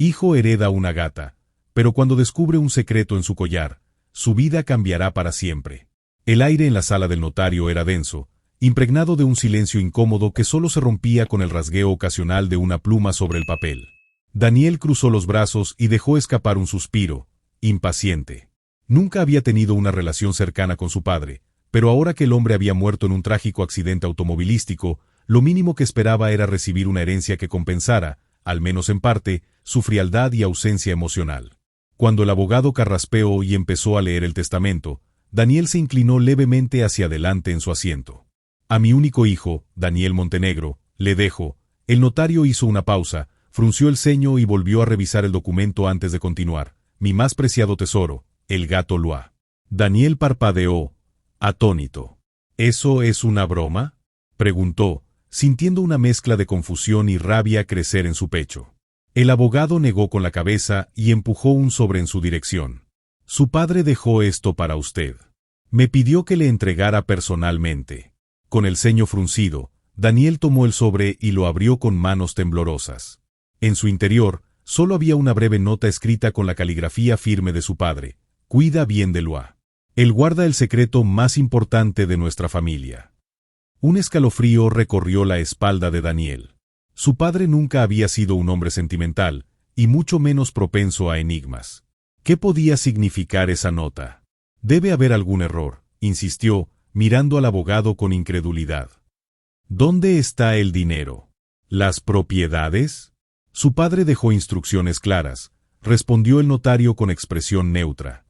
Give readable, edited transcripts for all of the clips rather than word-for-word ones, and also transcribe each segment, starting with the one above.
hijo hereda una gata, pero cuando descubre un secreto en su collar, su vida cambiará para siempre. El aire en la sala del notario era denso, impregnado de un silencio incómodo que solo se rompía con el rasgueo ocasional de una pluma sobre el papel. Daniel cruzó los brazos y dejó escapar un suspiro, impaciente. Nunca había tenido una relación cercana con su padre, pero ahora que el hombre había muerto en un trágico accidente automovilístico, lo mínimo que esperaba era recibir una herencia que compensara, al menos en parte, su frialdad y ausencia emocional. Cuando el abogado carraspeó y empezó a leer el testamento, Daniel se inclinó levemente hacia adelante en su asiento. A mi único hijo, Daniel Montenegro, le dejo. El notario hizo una pausa, frunció el ceño y volvió a revisar el documento antes de continuar. Mi más preciado tesoro, el gato Lua. Daniel parpadeó, atónito. ¿Eso es una broma?, preguntó, sintiendo una mezcla de confusión y rabia crecer en su pecho. El abogado negó con la cabeza y empujó un sobre en su dirección. Su padre dejó esto para usted. Me pidió que le entregara personalmente. Con el ceño fruncido, Daniel tomó el sobre y lo abrió con manos temblorosas. En su interior, solo había una breve nota escrita con la caligrafía firme de su padre. Cuida bien de Lua. Él guarda el secreto más importante de nuestra familia. Un escalofrío recorrió la espalda de Daniel. Su padre nunca había sido un hombre sentimental, y mucho menos propenso a enigmas. ¿Qué podía significar esa nota? Debe haber algún error, insistió, mirando al abogado con incredulidad. ¿Dónde está el dinero? ¿Las propiedades? Su padre dejó instrucciones claras, respondió el notario con expresión neutra.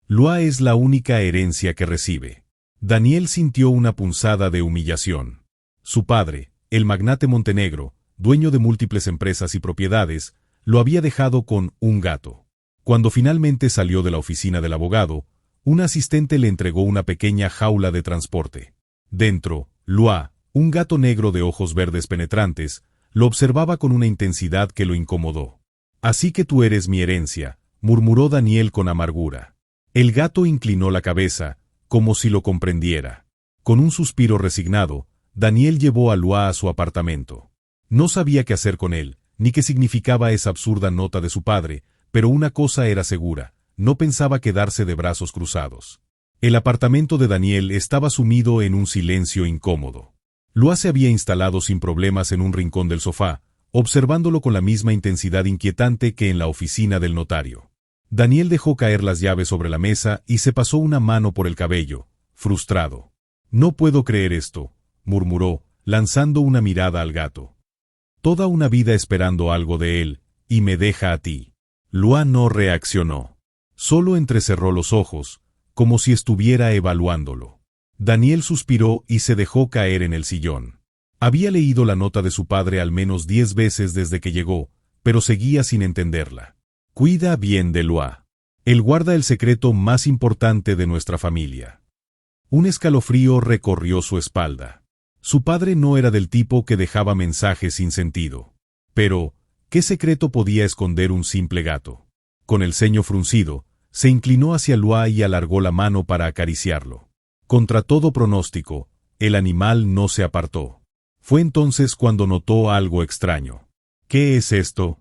Lua es la única herencia que recibe. Daniel sintió una punzada de humillación. Su padre, el magnate Montenegro, dueño de múltiples empresas y propiedades, lo había dejado con un gato. Cuando finalmente salió de la oficina del abogado, un asistente le entregó una pequeña jaula de transporte. Dentro, Lua, un gato negro de ojos verdes penetrantes, lo observaba con una intensidad que lo incomodó. «Así que tú eres mi herencia», murmuró Daniel con amargura. El gato inclinó la cabeza, como si lo comprendiera. Con un suspiro resignado, Daniel llevó a Lua a su apartamento. No sabía qué hacer con él, ni qué significaba esa absurda nota de su padre, pero una cosa era segura, no pensaba quedarse de brazos cruzados. El apartamento de Daniel estaba sumido en un silencio incómodo. Lua se había instalado sin problemas en un rincón del sofá, observándolo con la misma intensidad inquietante que en la oficina del notario. Daniel dejó caer las llaves sobre la mesa y se pasó una mano por el cabello, frustrado. «No puedo creer esto», murmuró, lanzando una mirada al gato. «Toda una vida esperando algo de él, y me deja a ti». Lua no reaccionó. Solo entrecerró los ojos, como si estuviera evaluándolo. Daniel suspiró y se dejó caer en el sillón. Había leído la nota de su padre al menos 10 veces desde que llegó, pero seguía sin entenderla. Cuida bien de Lua. Él guarda el secreto más importante de nuestra familia. Un escalofrío recorrió su espalda. Su padre no era del tipo que dejaba mensajes sin sentido. Pero, ¿qué secreto podía esconder un simple gato? Con el ceño fruncido, se inclinó hacia Lua y alargó la mano para acariciarlo. Contra todo pronóstico, el animal no se apartó. Fue entonces cuando notó algo extraño. «¿Qué es esto?»,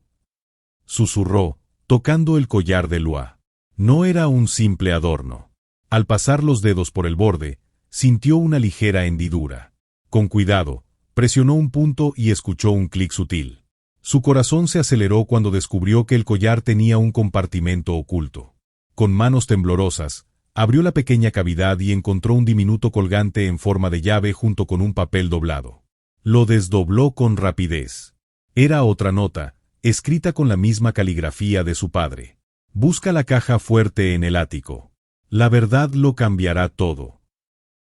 susurró, tocando el collar de Lua. No era un simple adorno. Al pasar los dedos por el borde, sintió una ligera hendidura. Con cuidado, presionó un punto y escuchó un clic sutil. Su corazón se aceleró cuando descubrió que el collar tenía un compartimento oculto. Con manos temblorosas, abrió la pequeña cavidad y encontró un diminuto colgante en forma de llave junto con un papel doblado. Lo desdobló con rapidez. Era otra nota, escrita con la misma caligrafía de su padre. «Busca la caja fuerte en el ático. La verdad lo cambiará todo».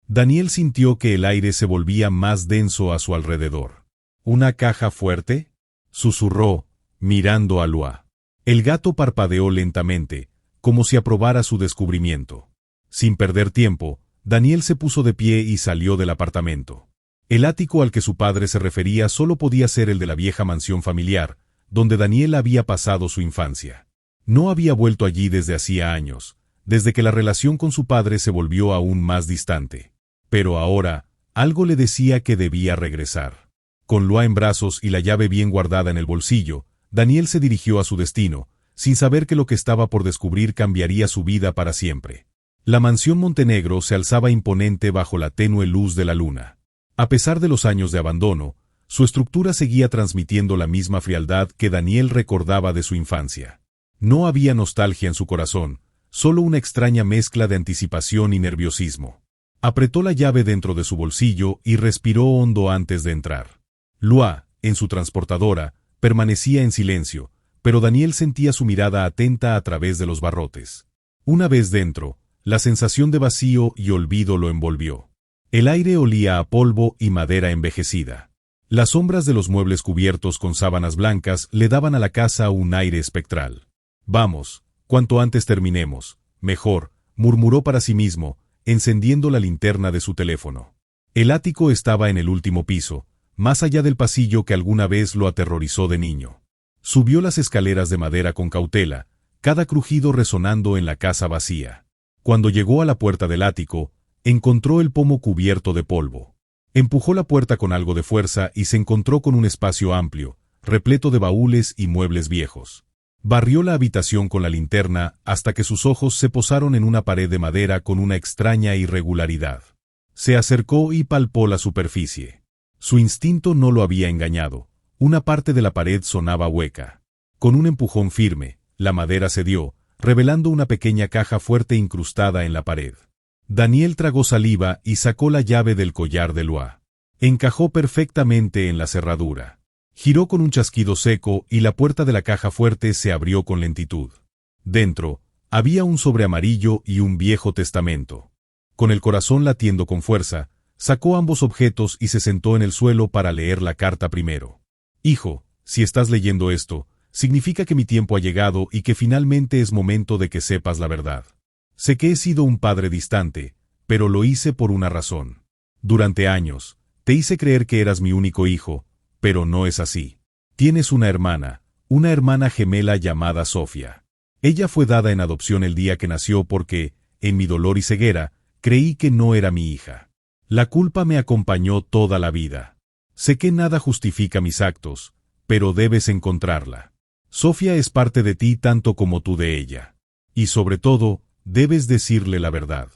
Daniel sintió que el aire se volvía más denso a su alrededor. «¿Una caja fuerte?», susurró, mirando a Lua. El gato parpadeó lentamente, como si aprobara su descubrimiento. Sin perder tiempo, Daniel se puso de pie y salió del apartamento. El ático al que su padre se refería solo podía ser el de la vieja mansión familiar, donde Daniel había pasado su infancia. No había vuelto allí desde hacía años, desde que la relación con su padre se volvió aún más distante. Pero ahora, algo le decía que debía regresar. Con Lua en brazos y la llave bien guardada en el bolsillo, Daniel se dirigió a su destino, sin saber que lo que estaba por descubrir cambiaría su vida para siempre. La mansión Montenegro se alzaba imponente bajo la tenue luz de la luna. A pesar de los años de abandono, su estructura seguía transmitiendo la misma frialdad que Daniel recordaba de su infancia. No había nostalgia en su corazón, solo una extraña mezcla de anticipación y nerviosismo. Apretó la llave dentro de su bolsillo y respiró hondo antes de entrar. Lua, en su transportadora, permanecía en silencio, pero Daniel sentía su mirada atenta a través de los barrotes. Una vez dentro, la sensación de vacío y olvido lo envolvió. El aire olía a polvo y madera envejecida. Las sombras de los muebles cubiertos con sábanas blancas le daban a la casa un aire espectral. «Vamos, cuanto antes terminemos, mejor», murmuró para sí mismo, encendiendo la linterna de su teléfono. El ático estaba en el último piso, más allá del pasillo que alguna vez lo aterrorizó de niño. Subió las escaleras de madera con cautela, cada crujido resonando en la casa vacía. Cuando llegó a la puerta del ático, encontró el pomo cubierto de polvo. Empujó la puerta con algo de fuerza y se encontró con un espacio amplio, repleto de baúles y muebles viejos. Barrió la habitación con la linterna hasta que sus ojos se posaron en una pared de madera con una extraña irregularidad. Se acercó y palpó la superficie. Su instinto no lo había engañado. Una parte de la pared sonaba hueca. Con un empujón firme, la madera cedió, revelando una pequeña caja fuerte incrustada en la pared. Daniel tragó saliva y sacó la llave del collar de Lua. Encajó perfectamente en la cerradura. Giró con un chasquido seco y la puerta de la caja fuerte se abrió con lentitud. Dentro, había un sobre amarillo y un viejo testamento. Con el corazón latiendo con fuerza, sacó ambos objetos y se sentó en el suelo para leer la carta primero. «Hijo, si estás leyendo esto, significa que mi tiempo ha llegado y que finalmente es momento de que sepas la verdad. Sé que he sido un padre distante, pero lo hice por una razón. Durante años, te hice creer que eras mi único hijo, pero no es así. Tienes una hermana gemela llamada Sofía. Ella fue dada en adopción el día que nació porque, en mi dolor y ceguera, creí que no era mi hija. La culpa me acompañó toda la vida. Sé que nada justifica mis actos, pero debes encontrarla. Sofía es parte de ti tanto como tú de ella. Y sobre todo, debes decirle la verdad».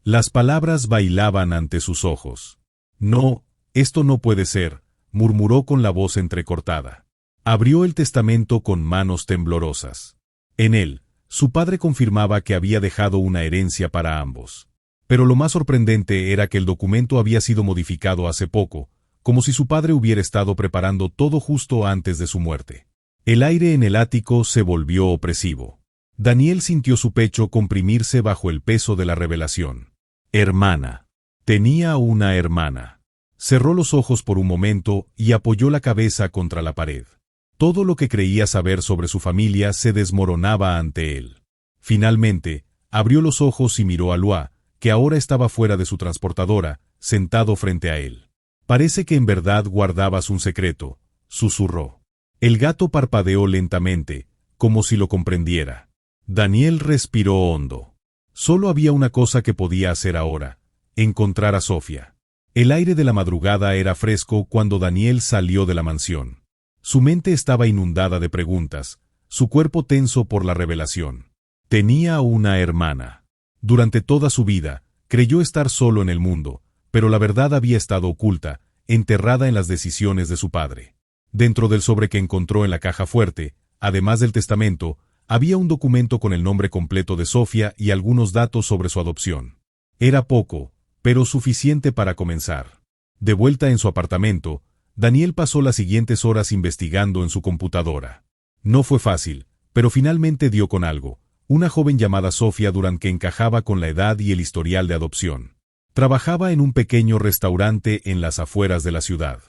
Las palabras bailaban ante sus ojos. «No, esto no puede ser», murmuró con la voz entrecortada. Abrió el testamento con manos temblorosas. En él, su padre confirmaba que había dejado una herencia para ambos. Pero lo más sorprendente era que el documento había sido modificado hace poco, como si su padre hubiera estado preparando todo justo antes de su muerte. El aire en el ático se volvió opresivo. Daniel sintió su pecho comprimirse bajo el peso de la revelación. Hermana. Tenía una hermana. Cerró los ojos por un momento y apoyó la cabeza contra la pared. Todo lo que creía saber sobre su familia se desmoronaba ante él. Finalmente, abrió los ojos y miró a Lua, que ahora estaba fuera de su transportadora, sentado frente a él. «Parece que en verdad guardabas un secreto», susurró. El gato parpadeó lentamente, como si lo comprendiera. Daniel respiró hondo. Solo había una cosa que podía hacer ahora: encontrar a Sofía. El aire de la madrugada era fresco cuando Daniel salió de la mansión. Su mente estaba inundada de preguntas, su cuerpo tenso por la revelación. Tenía una hermana. Durante toda su vida, creyó estar solo en el mundo, pero la verdad había estado oculta, enterrada en las decisiones de su padre. Dentro del sobre que encontró en la caja fuerte, además del testamento, había un documento con el nombre completo de Sofía y algunos datos sobre su adopción. Era poco, pero suficiente para comenzar. De vuelta en su apartamento, Daniel pasó las siguientes horas investigando en su computadora. No fue fácil, pero finalmente dio con algo: una joven llamada Sofía Durán que encajaba con la edad y el historial de adopción. Trabajaba en un pequeño restaurante en las afueras de la ciudad.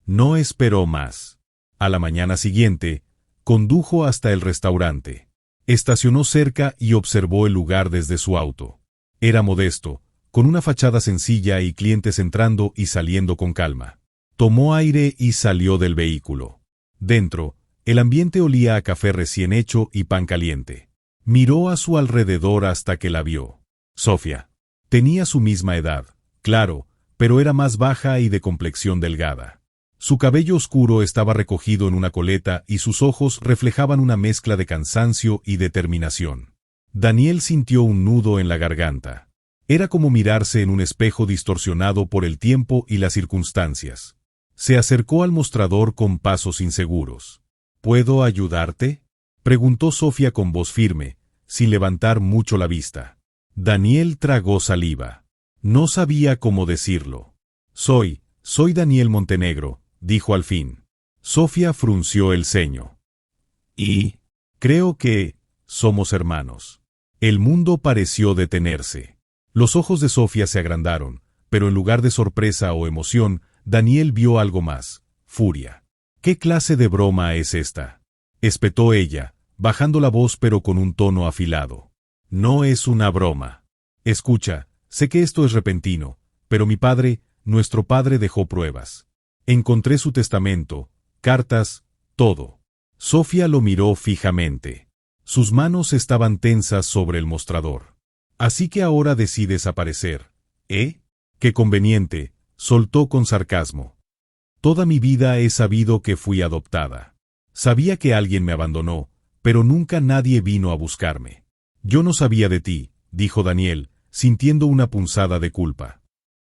No esperó más. A la mañana siguiente, condujo hasta el restaurante. Estacionó cerca y observó el lugar desde su auto. Era modesto, con una fachada sencilla y clientes entrando y saliendo con calma. Tomó aire y salió del vehículo. Dentro, el ambiente olía a café recién hecho y pan caliente. Miró a su alrededor hasta que la vio. Sofía. Tenía su misma edad, claro, pero era más baja y de complexión delgada. Su cabello oscuro estaba recogido en una coleta y sus ojos reflejaban una mezcla de cansancio y determinación. Daniel sintió un nudo en la garganta. Era como mirarse en un espejo distorsionado por el tiempo y las circunstancias. Se acercó al mostrador con pasos inseguros. ¿Puedo ayudarte?, preguntó Sofía con voz firme, sin levantar mucho la vista. Daniel tragó saliva. No sabía cómo decirlo. Soy Daniel Montenegro, dijo al fin. Sofía frunció el ceño. Y creo que somos hermanos. El mundo pareció detenerse. Los ojos de Sofía se agrandaron, pero en lugar de sorpresa o emoción, Daniel vio algo más: furia. ¿Qué clase de broma es esta?, espetó ella, bajando la voz pero con un tono afilado. No es una broma. Escucha, sé que esto es repentino, pero mi padre, nuestro padre, dejó pruebas. Encontré su testamento, cartas, todo. Sofía lo miró fijamente. Sus manos estaban tensas sobre el mostrador. Así que ahora decide desaparecer, ¿eh? Qué conveniente, soltó con sarcasmo. Toda mi vida he sabido que fui adoptada. Sabía que alguien me abandonó, pero nunca nadie vino a buscarme. Yo no sabía de ti, dijo Daniel, sintiendo una punzada de culpa.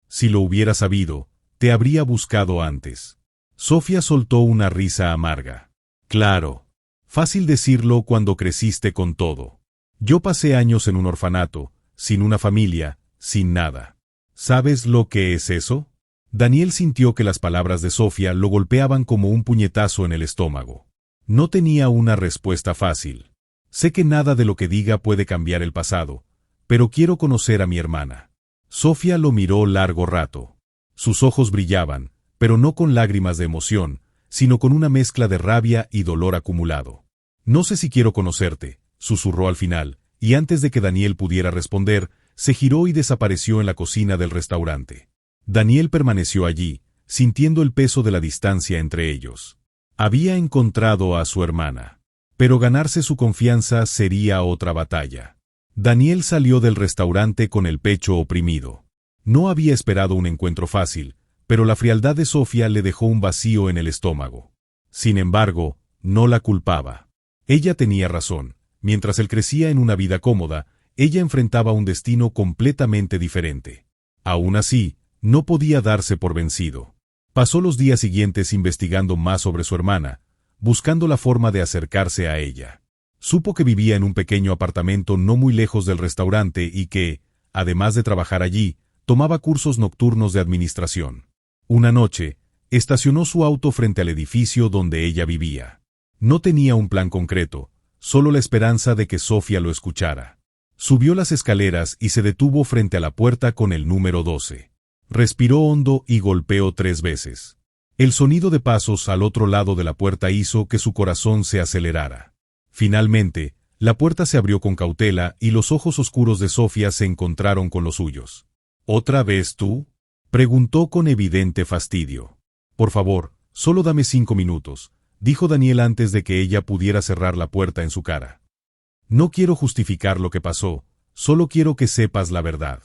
Si lo hubiera sabido, te habría buscado antes. Sofía soltó una risa amarga. Claro. Fácil decirlo cuando creciste con todo. Yo pasé años en un orfanato, sin una familia, sin nada. ¿Sabes lo que es eso? Daniel sintió que las palabras de Sofía lo golpeaban como un puñetazo en el estómago. No tenía una respuesta fácil. Sé que nada de lo que diga puede cambiar el pasado, pero quiero conocer a mi hermana. Sofía lo miró largo rato. Sus ojos brillaban, pero no con lágrimas de emoción, sino con una mezcla de rabia y dolor acumulado. No sé si quiero conocerte, susurró al final, y antes de que Daniel pudiera responder, se giró y desapareció en la cocina del restaurante. Daniel permaneció allí, sintiendo el peso de la distancia entre ellos. Había encontrado a su hermana, pero ganarse su confianza sería otra batalla. Daniel salió del restaurante con el pecho oprimido. No había esperado un encuentro fácil, pero la frialdad de Sofía le dejó un vacío en el estómago. Sin embargo, no la culpaba. Ella tenía razón. Mientras él crecía en una vida cómoda, ella enfrentaba un destino completamente diferente. Aún así, no podía darse por vencido. Pasó los días siguientes investigando más sobre su hermana, buscando la forma de acercarse a ella. Supo que vivía en un pequeño apartamento no muy lejos del restaurante y que, además de trabajar allí, tomaba cursos nocturnos de administración. Una noche, estacionó su auto frente al edificio donde ella vivía. No tenía un plan concreto, solo la esperanza de que Sofía lo escuchara. Subió las escaleras y se detuvo frente a la puerta con el número 12. Respiró hondo y golpeó 3 veces. El sonido de pasos al otro lado de la puerta hizo que su corazón se acelerara. Finalmente, la puerta se abrió con cautela y los ojos oscuros de Sofía se encontraron con los suyos. ¿Otra vez tú?, preguntó con evidente fastidio. Por favor, solo dame 5 minutos, dijo Daniel antes de que ella pudiera cerrar la puerta en su cara. No quiero justificar lo que pasó, solo quiero que sepas la verdad.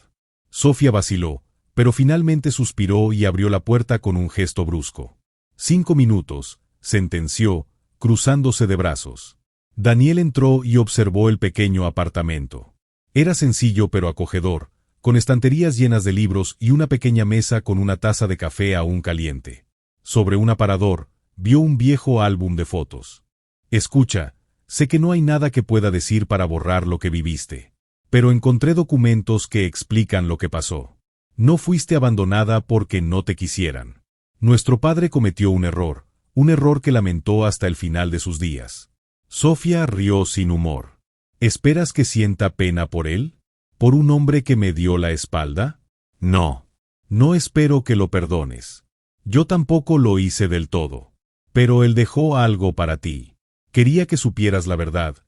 Sofía vaciló, pero finalmente suspiró y abrió la puerta con un gesto brusco. 5 minutos, sentenció, cruzándose de brazos. Daniel entró y observó el pequeño apartamento. Era sencillo pero acogedor, con estanterías llenas de libros y una pequeña mesa con una taza de café aún caliente. Sobre un aparador, vio un viejo álbum de fotos. Escucha, sé que no hay nada que pueda decir para borrar lo que viviste, pero encontré documentos que explican lo que pasó. No fuiste abandonada porque no te quisieran. Nuestro padre cometió un error que lamentó hasta el final de sus días. Sofía rió sin humor. ¿Esperas que sienta pena por él? ¿Por un hombre que me dio la espalda? No. No espero que lo perdones. Yo tampoco lo hice del todo. Pero él dejó algo para ti. Quería que supieras la verdad,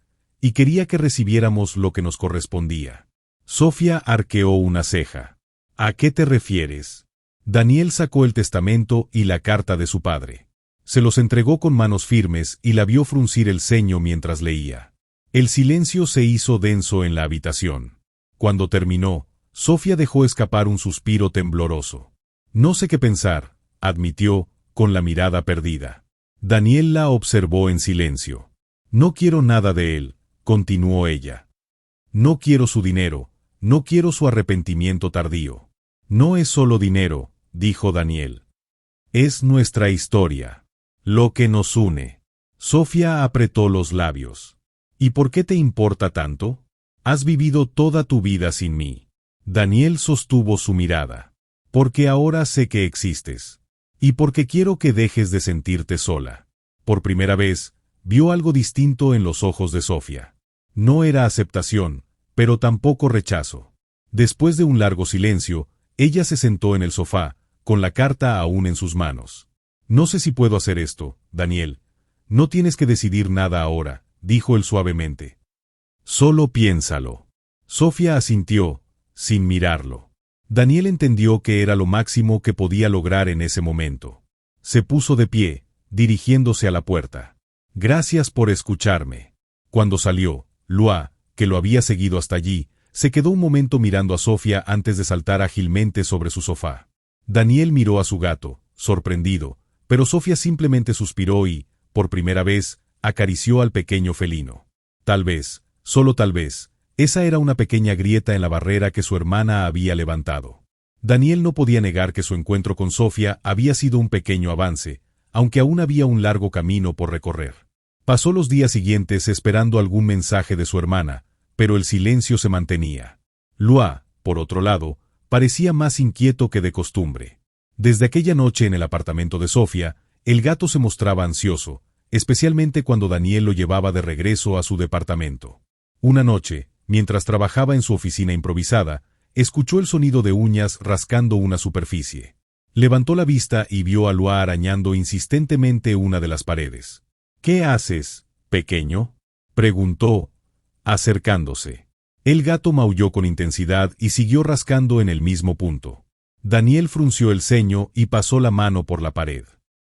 y quería que recibiéramos lo que nos correspondía. Sofía arqueó una ceja. ¿A qué te refieres? Daniel sacó el testamento y la carta de su padre. Se los entregó con manos firmes y la vio fruncir el ceño mientras leía. El silencio se hizo denso en la habitación. Cuando terminó, Sofía dejó escapar un suspiro tembloroso. No sé qué pensar, admitió, con la mirada perdida. Daniel la observó en silencio. No quiero nada de él, continuó ella. No quiero su dinero, no quiero su arrepentimiento tardío. No es solo dinero, dijo Daniel. Es nuestra historia. Lo que nos une. Sofía apretó los labios. ¿Y por qué te importa tanto? Has vivido toda tu vida sin mí. Daniel sostuvo su mirada. Porque ahora sé que existes. Y porque quiero que dejes de sentirte sola. Por primera vez, vio algo distinto en los ojos de Sofía. No era aceptación, pero tampoco rechazo. Después de un largo silencio, ella se sentó en el sofá, con la carta aún en sus manos. No sé si puedo hacer esto, Daniel. No tienes que decidir nada ahora, dijo él suavemente. Solo piénsalo. Sofía asintió, sin mirarlo. Daniel entendió que era lo máximo que podía lograr en ese momento. Se puso de pie, dirigiéndose a la puerta. Gracias por escucharme. Cuando salió, Lua, que lo había seguido hasta allí, se quedó un momento mirando a Sofía antes de saltar ágilmente sobre su sofá. Daniel miró a su gato, sorprendido, pero Sofía simplemente suspiró y, por primera vez, acarició al pequeño felino. Tal vez, solo tal vez, esa era una pequeña grieta en la barrera que su hermana había levantado. Daniel no podía negar que su encuentro con Sofía había sido un pequeño avance, aunque aún había un largo camino por recorrer. Pasó los días siguientes esperando algún mensaje de su hermana, pero el silencio se mantenía. Lua, por otro lado, parecía más inquieto que de costumbre. Desde aquella noche en el apartamento de Sofía, el gato se mostraba ansioso, especialmente cuando Daniel lo llevaba de regreso a su departamento. Una noche, mientras trabajaba en su oficina improvisada, escuchó el sonido de uñas rascando una superficie. Levantó la vista y vio a Lua arañando insistentemente una de las paredes. ¿Qué haces, pequeño?, preguntó, acercándose. El gato maulló con intensidad y siguió rascando en el mismo punto. Daniel frunció el ceño y pasó la mano por la pared.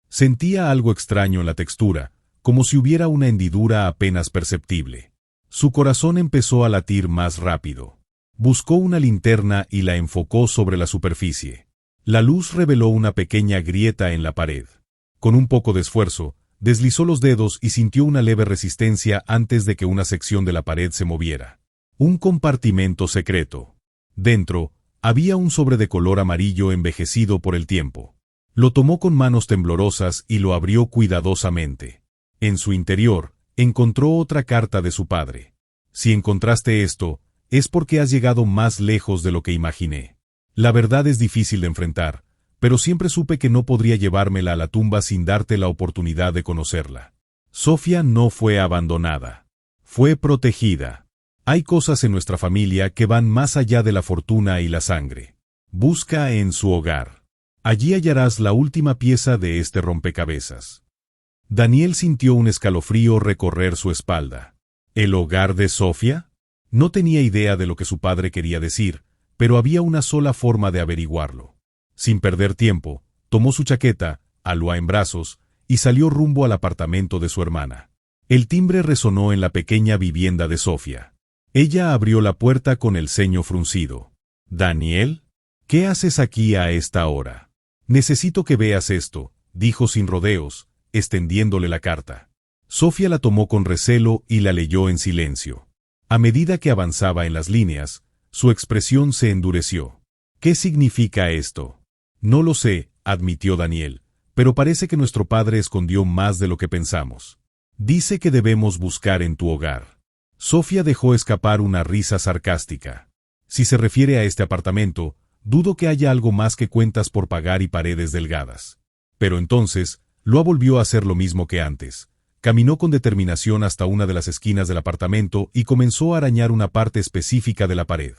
Sentía algo extraño en la textura, como si hubiera una hendidura apenas perceptible. Su corazón empezó a latir más rápido. Buscó una linterna y la enfocó sobre la superficie. La luz reveló una pequeña grieta en la pared. Con un poco de esfuerzo, deslizó los dedos y sintió una leve resistencia antes de que una sección de la pared se moviera. Un compartimento secreto. Dentro, había un sobre de color amarillo envejecido por el tiempo. Lo tomó con manos temblorosas y lo abrió cuidadosamente. En su interior, encontró otra carta de su padre. Si encontraste esto, es porque has llegado más lejos de lo que imaginé. La verdad es difícil de enfrentar, pero siempre supe que no podría llevármela a la tumba sin darte la oportunidad de conocerla. Sofía no fue abandonada. Fue protegida. Hay cosas en nuestra familia que van más allá de la fortuna y la sangre. Busca en su hogar. Allí hallarás la última pieza de este rompecabezas. Daniel sintió un escalofrío recorrer su espalda. ¿El hogar de Sofía? No tenía idea de lo que su padre quería decir, pero había una sola forma de averiguarlo. Sin perder tiempo, tomó su chaqueta, a Lua en brazos, y salió rumbo al apartamento de su hermana. El timbre resonó en la pequeña vivienda de Sofía. Ella abrió la puerta con el ceño fruncido. «¿Daniel? ¿Qué haces aquí a esta hora?» «Necesito que veas esto», dijo sin rodeos, extendiéndole la carta. Sofía la tomó con recelo y la leyó en silencio. A medida que avanzaba en las líneas, su expresión se endureció. «¿Qué significa esto?» «No lo sé», admitió Daniel, «pero parece que nuestro padre escondió más de lo que pensamos. Dice que debemos buscar en tu hogar». Sofía dejó escapar una risa sarcástica. «Si se refiere a este apartamento, dudo que haya algo más que cuentas por pagar y paredes delgadas». Pero entonces, Lua volvió a hacer lo mismo que antes. Caminó con determinación hasta una de las esquinas del apartamento y comenzó a arañar una parte específica de la pared.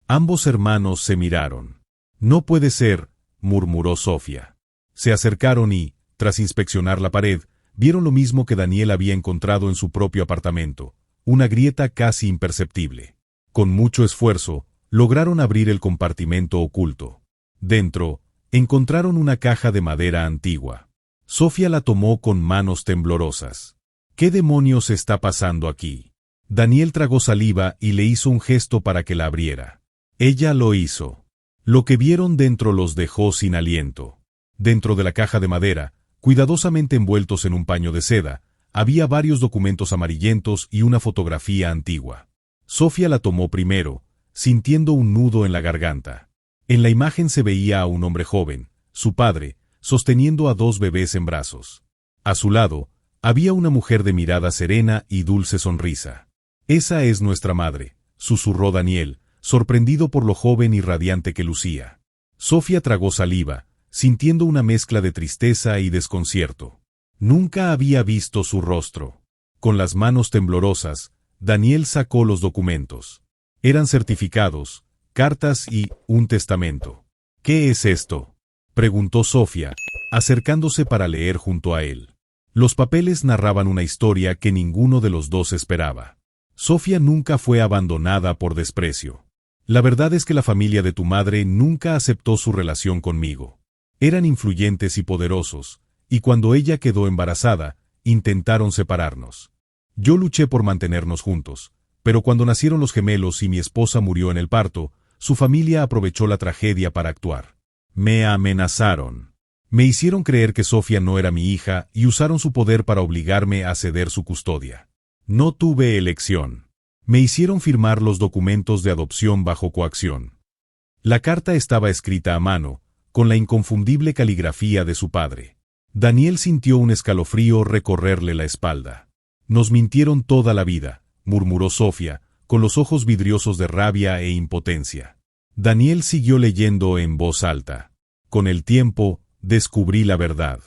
Ambos hermanos se miraron. «No puede ser», murmuró Sofía. Se acercaron y, tras inspeccionar la pared, vieron lo mismo que Daniel había encontrado en su propio apartamento, una grieta casi imperceptible. Con mucho esfuerzo, lograron abrir el compartimento oculto. Dentro, encontraron una caja de madera antigua. Sofía la tomó con manos temblorosas. «¿Qué demonios está pasando aquí?» Daniel tragó saliva y le hizo un gesto para que la abriera. Ella lo hizo. Lo que vieron dentro los dejó sin aliento. Dentro de la caja de madera, Cuidadosamente envueltos en un paño de seda, había varios documentos amarillentos y una fotografía antigua. Sofía la tomó primero, sintiendo un nudo en la garganta. En la imagen se veía a un hombre joven, su padre, sosteniendo a 2 bebés en brazos. A su lado, había una mujer de mirada serena y dulce sonrisa. «Esa es nuestra madre», susurró Daniel, sorprendido por lo joven y radiante que lucía. Sofía tragó saliva, sintiendo una mezcla de tristeza y desconcierto. Nunca había visto su rostro. Con las manos temblorosas, Daniel sacó los documentos. Eran certificados, cartas y un testamento. «¿Qué es esto?», preguntó Sofía, acercándose para leer junto a él. Los papeles narraban una historia que ninguno de los dos esperaba. Sofía nunca fue abandonada por desprecio. La verdad es que la familia de tu madre nunca aceptó su relación conmigo. Eran influyentes y poderosos, y cuando ella quedó embarazada, intentaron separarnos. Yo luché por mantenernos juntos, pero cuando nacieron los gemelos y mi esposa murió en el parto, su familia aprovechó la tragedia para actuar. Me amenazaron. Me hicieron creer que Sofía no era mi hija y usaron su poder para obligarme a ceder su custodia. No tuve elección. Me hicieron firmar los documentos de adopción bajo coacción. La carta estaba escrita a mano, con la inconfundible caligrafía de su padre. Daniel sintió un escalofrío recorrerle la espalda. Nos mintieron toda la vida, murmuró Sofía, con los ojos vidriosos de rabia e impotencia. Daniel siguió leyendo en voz alta. Con el tiempo, descubrí la verdad.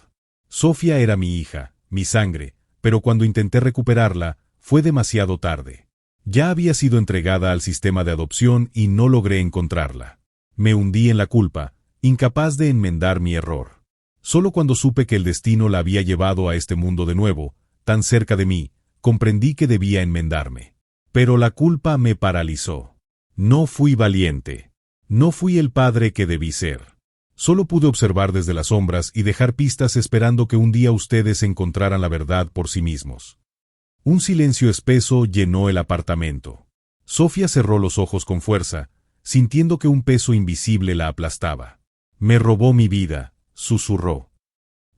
Sofía era mi hija, mi sangre, pero cuando intenté recuperarla, fue demasiado tarde. Ya había sido entregada al sistema de adopción y no logré encontrarla. Me hundí en la culpa, incapaz de enmendar mi error. Solo cuando supe que el destino la había llevado a este mundo de nuevo, tan cerca de mí, comprendí que debía enmendarme. Pero la culpa me paralizó. No fui valiente. No fui el padre que debí ser. Solo pude observar desde las sombras y dejar pistas esperando que un día ustedes encontraran la verdad por sí mismos. Un silencio espeso llenó el apartamento. Sofía cerró los ojos con fuerza, sintiendo que un peso invisible la aplastaba. Me robó mi vida, susurró.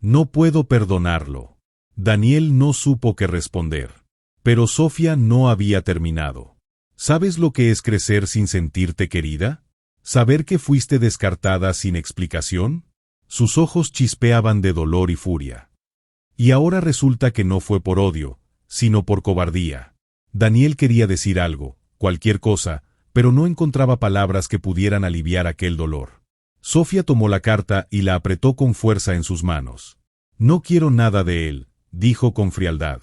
No puedo perdonarlo. Daniel no supo qué responder. Pero Sofía no había terminado. ¿Sabes lo que es crecer sin sentirte querida? ¿Saber que fuiste descartada sin explicación? Sus ojos chispeaban de dolor y furia. Y ahora resulta que no fue por odio, sino por cobardía. Daniel quería decir algo, cualquier cosa, pero no encontraba palabras que pudieran aliviar aquel dolor. Sofía tomó la carta y la apretó con fuerza en sus manos. No quiero nada de él, dijo con frialdad.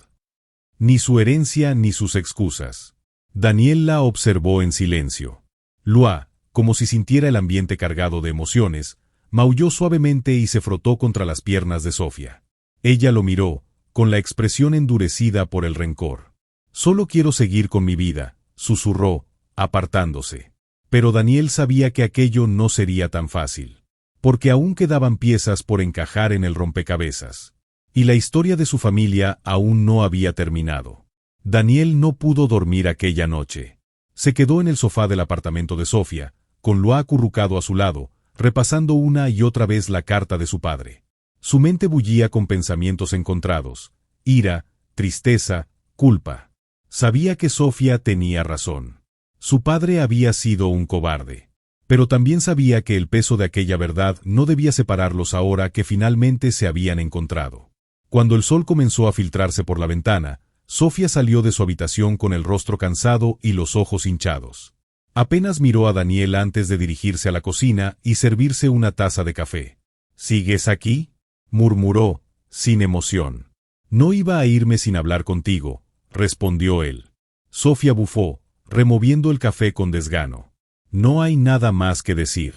Ni su herencia ni sus excusas. Daniel la observó en silencio. Lua, como si sintiera el ambiente cargado de emociones, maulló suavemente y se frotó contra las piernas de Sofía. Ella lo miró, con la expresión endurecida por el rencor. Solo quiero seguir con mi vida, susurró, apartándose. Pero Daniel sabía que aquello no sería tan fácil, porque aún quedaban piezas por encajar en el rompecabezas. Y la historia de su familia aún no había terminado. Daniel no pudo dormir aquella noche. Se quedó en el sofá del apartamento de Sofía, con Lua acurrucado a su lado, repasando una y otra vez la carta de su padre. Su mente bullía con pensamientos encontrados, ira, tristeza, culpa. Sabía que Sofía tenía razón. Su padre había sido un cobarde. Pero también sabía que el peso de aquella verdad no debía separarlos ahora que finalmente se habían encontrado. Cuando el sol comenzó a filtrarse por la ventana, Sofía salió de su habitación con el rostro cansado y los ojos hinchados. Apenas miró a Daniel antes de dirigirse a la cocina y servirse una taza de café. ¿Sigues aquí?, murmuró, sin emoción. No iba a irme sin hablar contigo, respondió él. Sofía bufó, removiendo el café con desgano. No hay nada más que decir.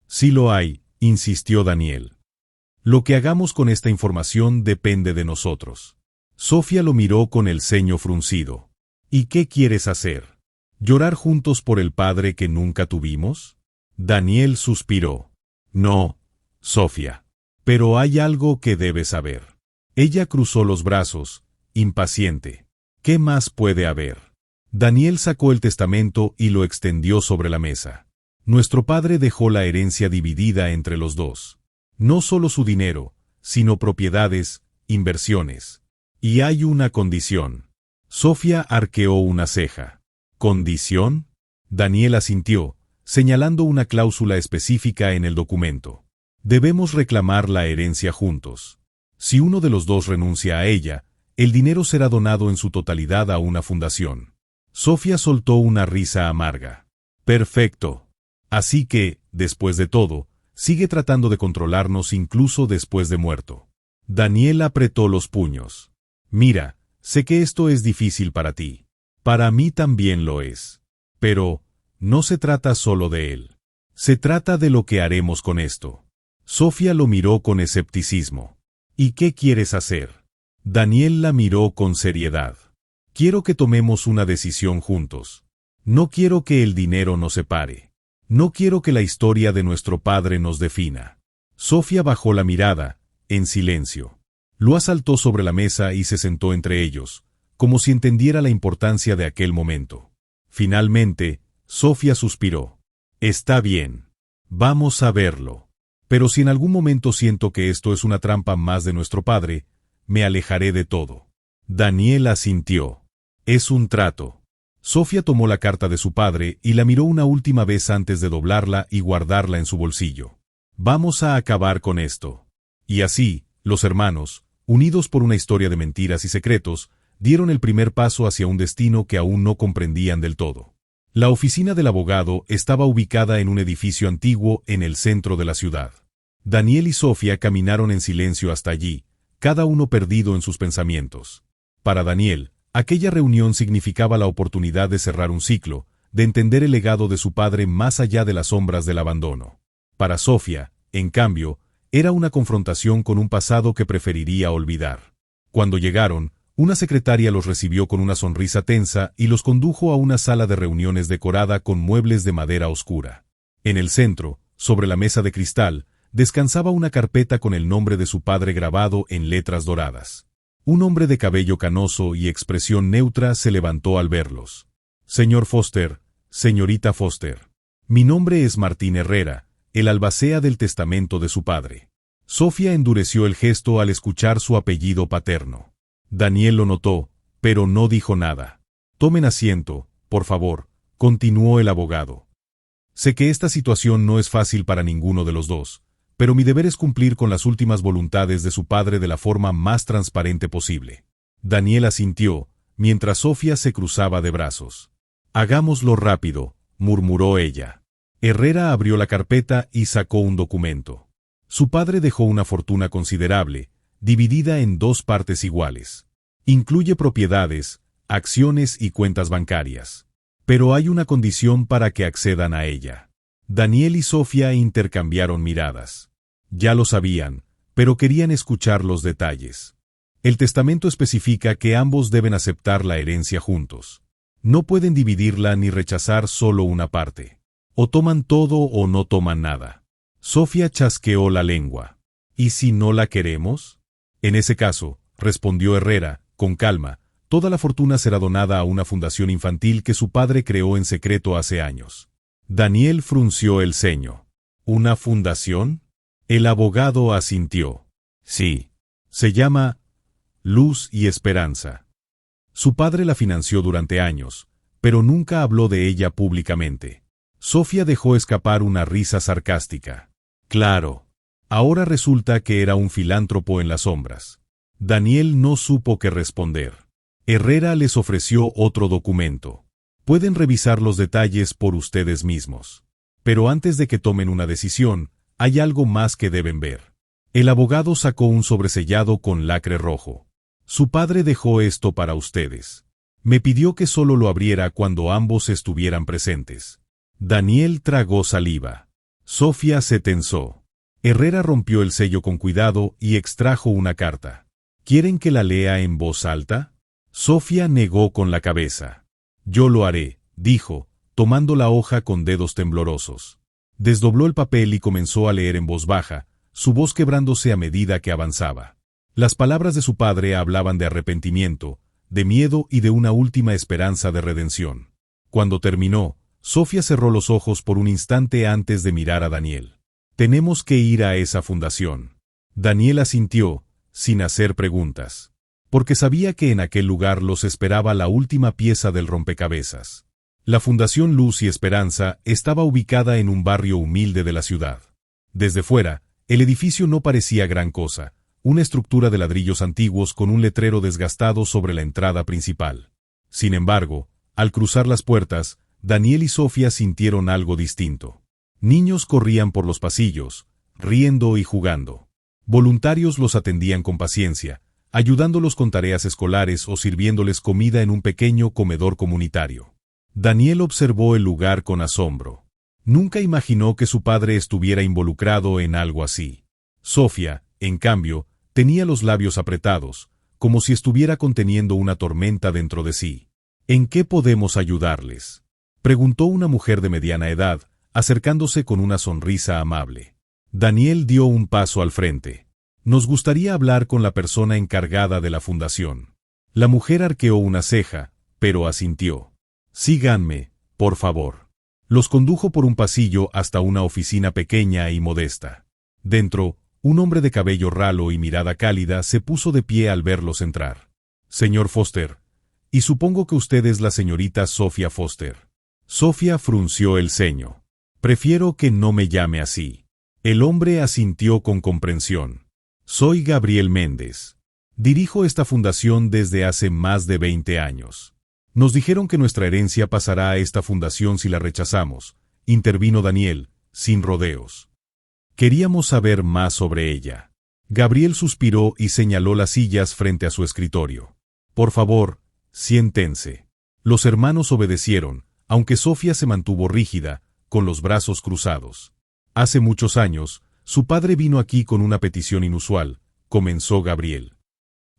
Sí lo hay, insistió Daniel. Lo que hagamos con esta información depende de nosotros. Sofía lo miró con el ceño fruncido. ¿Y qué quieres hacer? ¿Llorar juntos por el padre que nunca tuvimos? Daniel suspiró. No, Sofía. Pero hay algo que debes saber. Ella cruzó los brazos, impaciente. ¿Qué más puede haber? Daniel sacó el testamento y lo extendió sobre la mesa. Nuestro padre dejó la herencia dividida entre los dos. No solo su dinero, sino propiedades, inversiones. Y hay una condición. Sofía arqueó una ceja. ¿Condición? Daniel asintió, señalando una cláusula específica en el documento. Debemos reclamar la herencia juntos. Si uno de los dos renuncia a ella, el dinero será donado en su totalidad a una fundación. Sofía soltó una risa amarga. Perfecto. Así que, después de todo, sigue tratando de controlarnos incluso después de muerto. Daniel apretó los puños. Mira, sé que esto es difícil para ti. Para mí también lo es. Pero, no se trata solo de él. Se trata de lo que haremos con esto. Sofía lo miró con escepticismo. ¿Y qué quieres hacer? Daniel la miró con seriedad. Quiero que tomemos una decisión juntos. No quiero que el dinero nos separe. No quiero que la historia de nuestro padre nos defina. Sofía bajó la mirada, en silencio. Lua saltó sobre la mesa y se sentó entre ellos, como si entendiera la importancia de aquel momento. Finalmente, Sofía suspiró. Está bien. Vamos a verlo. Pero si en algún momento siento que esto es una trampa más de nuestro padre, me alejaré de todo. Daniel asintió. Es un trato. Sofía tomó la carta de su padre y la miró una última vez antes de doblarla y guardarla en su bolsillo. Vamos a acabar con esto. Y así, los hermanos, unidos por una historia de mentiras y secretos, dieron el primer paso hacia un destino que aún no comprendían del todo. La oficina del abogado estaba ubicada en un edificio antiguo en el centro de la ciudad. Daniel y Sofía caminaron en silencio hasta allí, cada uno perdido en sus pensamientos. Para Daniel, aquella reunión significaba la oportunidad de cerrar un ciclo, de entender el legado de su padre más allá de las sombras del abandono. Para Sofía, en cambio, era una confrontación con un pasado que preferiría olvidar. Cuando llegaron, una secretaria los recibió con una sonrisa tensa y los condujo a una sala de reuniones decorada con muebles de madera oscura. En el centro, sobre la mesa de cristal, descansaba una carpeta con el nombre de su padre grabado en letras doradas. Un hombre de cabello canoso y expresión neutra se levantó al verlos. Señor Foster, señorita Foster. Mi nombre es Martín Herrera, el albacea del testamento de su padre. Sofía endureció el gesto al escuchar su apellido paterno. Daniel lo notó, pero no dijo nada. Tomen asiento, por favor, continuó el abogado. Sé que esta situación no es fácil para ninguno de los dos, pero mi deber es cumplir con las últimas voluntades de su padre de la forma más transparente posible. Daniel asintió, mientras Sofía se cruzaba de brazos. Hagámoslo rápido, murmuró ella. Herrera abrió la carpeta y sacó un documento. Su padre dejó una fortuna considerable, dividida en dos partes iguales. Incluye propiedades, acciones y cuentas bancarias. Pero hay una condición para que accedan a ella. Daniel y Sofía intercambiaron miradas. Ya lo sabían, pero querían escuchar los detalles. El testamento especifica que ambos deben aceptar la herencia juntos. No pueden dividirla ni rechazar solo una parte. O toman todo o no toman nada. Sofía chasqueó la lengua. ¿Y si no la queremos? En ese caso, respondió Herrera, con calma, toda la fortuna será donada a una fundación infantil que su padre creó en secreto hace años. Daniel frunció el ceño. ¿Una fundación? El abogado asintió. Sí. Se llama Luz y Esperanza. Su padre la financió durante años, pero nunca habló de ella públicamente. Sofía dejó escapar una risa sarcástica. Claro. Ahora resulta que era un filántropo en las sombras. Daniel no supo qué responder. Herrera les ofreció otro documento. Pueden revisar los detalles por ustedes mismos. Pero antes de que tomen una decisión, hay algo más que deben ver. El abogado sacó un sobresellado con lacre rojo. Su padre dejó esto para ustedes. Me pidió que solo lo abriera cuando ambos estuvieran presentes. Daniel tragó saliva. Sofía se tensó. Herrera rompió el sello con cuidado y extrajo una carta. ¿Quieren que la lea en voz alta? Sofía negó con la cabeza. Yo lo haré, dijo, tomando la hoja con dedos temblorosos. Desdobló el papel y comenzó a leer en voz baja, su voz quebrándose a medida que avanzaba. Las palabras de su padre hablaban de arrepentimiento, de miedo y de una última esperanza de redención. Cuando terminó, Sofía cerró los ojos por un instante antes de mirar a Daniel. Tenemos que ir a esa fundación. Daniel asintió, sin hacer preguntas, porque sabía que en aquel lugar los esperaba la última pieza del rompecabezas. La Fundación Luz y Esperanza estaba ubicada en un barrio humilde de la ciudad. Desde fuera, el edificio no parecía gran cosa, una estructura de ladrillos antiguos con un letrero desgastado sobre la entrada principal. Sin embargo, al cruzar las puertas, Daniel y Sofía sintieron algo distinto. Niños corrían por los pasillos, riendo y jugando. Voluntarios los atendían con paciencia, ayudándolos con tareas escolares o sirviéndoles comida en un pequeño comedor comunitario. Daniel observó el lugar con asombro. Nunca imaginó que su padre estuviera involucrado en algo así. Sofía, en cambio, tenía los labios apretados, como si estuviera conteniendo una tormenta dentro de sí. ¿En qué podemos ayudarles?, preguntó una mujer de mediana edad, acercándose con una sonrisa amable. Daniel dio un paso al frente. Nos gustaría hablar con la persona encargada de la fundación. La mujer arqueó una ceja, pero asintió. Síganme, por favor. Los condujo por un pasillo hasta una oficina pequeña y modesta. Dentro, un hombre de cabello ralo y mirada cálida se puso de pie al verlos entrar. Señor Foster, y supongo que usted es la señorita Sofía Foster. Sofía frunció el ceño. Prefiero que no me llame así. El hombre asintió con comprensión. Soy Gabriel Méndez. Dirijo esta fundación desde hace más de 20 años. Nos dijeron que nuestra herencia pasará a esta fundación si la rechazamos, intervino Daniel, sin rodeos. Queríamos saber más sobre ella. Gabriel suspiró y señaló las sillas frente a su escritorio. Por favor, siéntense. Los hermanos obedecieron, aunque Sofía se mantuvo rígida, con los brazos cruzados. Hace muchos años, su padre vino aquí con una petición inusual, comenzó Gabriel.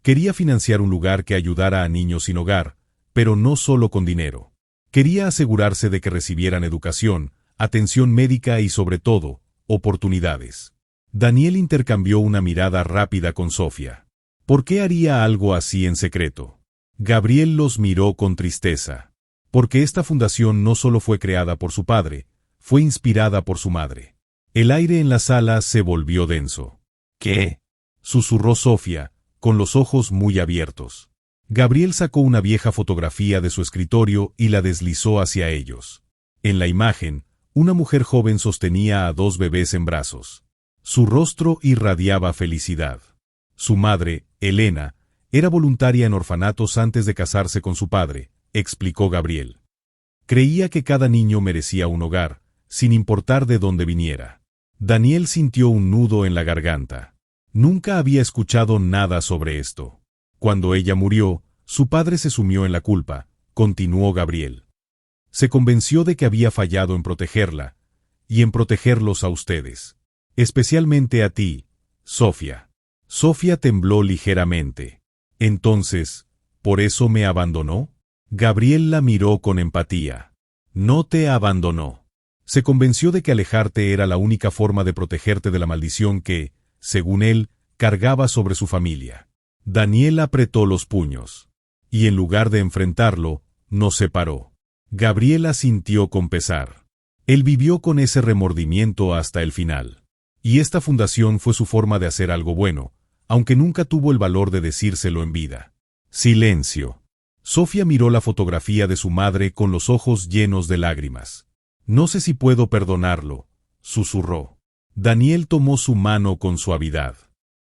Quería financiar un lugar que ayudara a niños sin hogar, pero no solo con dinero. Quería asegurarse de que recibieran educación, atención médica y sobre todo, oportunidades. Daniel intercambió una mirada rápida con Sofía. ¿Por qué haría algo así en secreto? Gabriel los miró con tristeza. Porque esta fundación no solo fue creada por su padre, fue inspirada por su madre. El aire en la sala se volvió denso. ¿Qué?, susurró Sofía, con los ojos muy abiertos. Gabriel sacó una vieja fotografía de su escritorio y la deslizó hacia ellos. En la imagen, una mujer joven sostenía a 2 bebés en brazos. Su rostro irradiaba felicidad. Su madre, Elena, era voluntaria en orfanatos antes de casarse con su padre, explicó Gabriel. Creía que cada niño merecía un hogar, sin importar de dónde viniera. Daniel sintió un nudo en la garganta. Nunca había escuchado nada sobre esto. Cuando ella murió, su padre se sumió en la culpa, continuó Gabriel. Se convenció de que había fallado en protegerla, y en protegerlos a ustedes. Especialmente a ti, Sofía. Sofía tembló ligeramente. Entonces, ¿por eso me abandonó? Gabriel la miró con empatía. No te abandonó. Se convenció de que alejarte era la única forma de protegerte de la maldición que, según él, cargaba sobre su familia. Daniel apretó los puños. Y en lugar de enfrentarlo, nos separó. Gabriel asintió con pesar. Él vivió con ese remordimiento hasta el final. Y esta fundación fue su forma de hacer algo bueno, aunque nunca tuvo el valor de decírselo en vida. Silencio. Sofía miró la fotografía de su madre con los ojos llenos de lágrimas. No sé si puedo perdonarlo, susurró. Daniel tomó su mano con suavidad.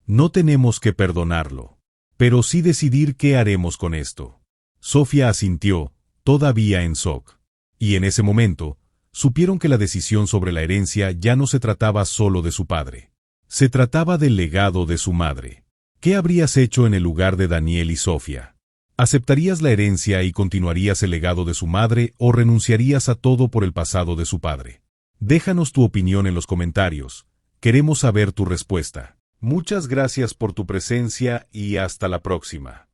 No tenemos que perdonarlo, pero sí decidir qué haremos con esto. Sofía asintió, todavía en shock. Y en ese momento, supieron que la decisión sobre la herencia ya no se trataba solo de su padre. Se trataba del legado de su madre. ¿Qué habrías hecho en el lugar de Daniel y Sofía? ¿Aceptarías la herencia y continuarías el legado de su madre o renunciarías a todo por el pasado de su padre? Déjanos tu opinión en los comentarios. Queremos saber tu respuesta. Muchas gracias por tu presencia y hasta la próxima.